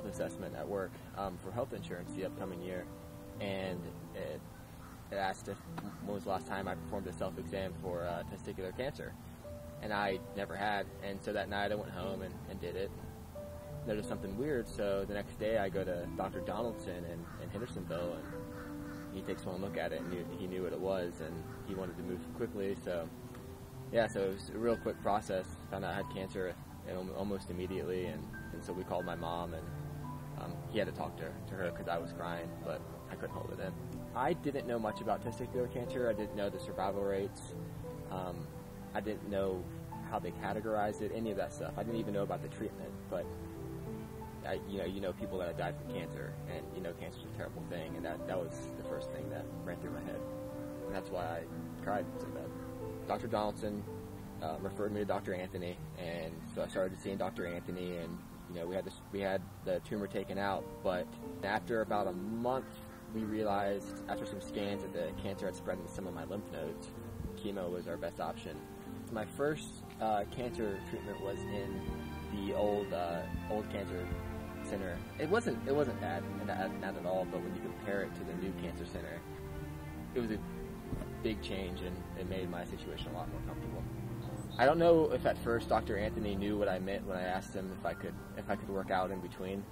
self-assessment at work for health insurance the upcoming year, and it asked when was the last time I performed a self-exam for testicular cancer, and I never had. And so that night I went home and did it. Noticed something weird, so the next day I go to Dr. Donaldson in Hendersonville, and he takes one look at it, and he knew what it was, and he wanted to move quickly. So yeah, so it was a real quick process. Found out I had cancer almost immediately, and so we called my mom, and he had to talk to her because I was crying, but I couldn't hold it in. I didn't know much about testicular cancer. I didn't know the survival rates. I didn't know how they categorized it, any of that stuff. I didn't even know about the treatment, but you know people that have died from cancer, and you know cancer's a terrible thing, and that was the first thing that ran through my head, and that's why I cried so bad. Dr. Donaldson referred me to Dr. Anthony, and so I started seeing Dr. Anthony, and you know we had the tumor taken out, but after about a month we realized after some scans that the cancer had spread into some of my lymph nodes. Chemo was our best option. My first cancer treatment was in the old cancer center. It wasn't bad, not at all. But when you compare it to the new cancer center, it was a big change, and it made my situation a lot more comfortable. I don't know if at first Dr. Anthony knew what I meant when I asked him if I could work out in between.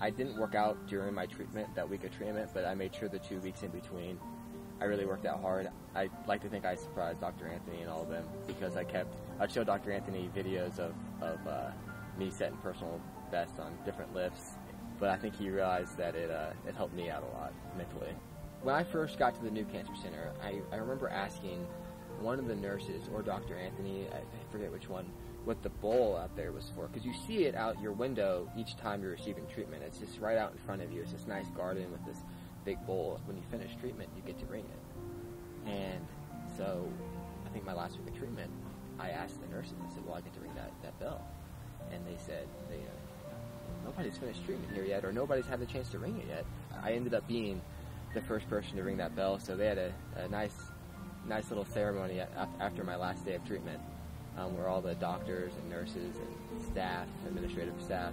I didn't work out during my treatment, that week of treatment, but I made sure the 2 weeks in between I really worked out hard. I like to think I surprised Dr. Anthony and all of them, because I'd show Dr. Anthony videos of me setting personal bests on different lifts, but I think he realized that it helped me out a lot mentally. When I first got to the new cancer center, I remember asking one of the nurses, or Dr. Anthony, I forget which one, what the bowl out there was for, because you see it out your window each time you're receiving treatment. It's just right out in front of you. It's this nice garden with this big bowl. When you finish treatment, you get to ring it. And so I think my last week of treatment, I asked the nurses, I said, well, I get to ring that bell. And they said, nobody's finished treatment here yet, or nobody's had the chance to ring it yet. I ended up being the first person to ring that bell, so they had a nice little ceremony after my last day of treatment, where all the doctors and nurses and staff, administrative staff,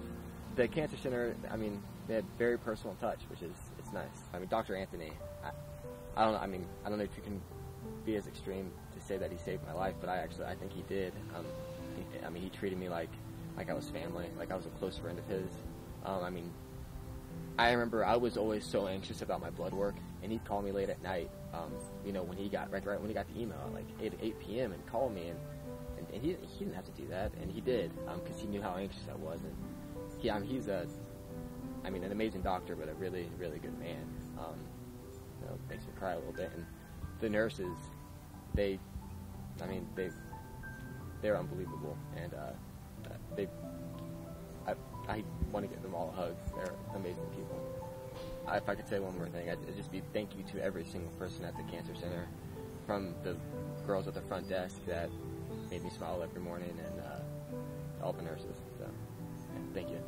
the cancer center, I mean, they had very personal touch, which is, it's nice. I mean, Dr. Anthony, I don't know if you can be as extreme to say that he saved my life, but I think he did. He treated me like I was family, like I was a close friend of his. I remember I was always so anxious about my blood work, and he'd call me late at night, when he got, right when he got the email, like 8 p.m. and call me, and he didn't have to do that, and he did, because he knew how anxious I was, and he's an amazing doctor, but a really, really good man. Makes me cry a little bit, and the nurses, they're unbelievable, and I want to give them all a hug. They're amazing people. If I could say one more thing, it'd just be thank you to every single person at the cancer center, from the girls at the front desk that made me smile every morning, and all the nurses. So, yeah, thank you.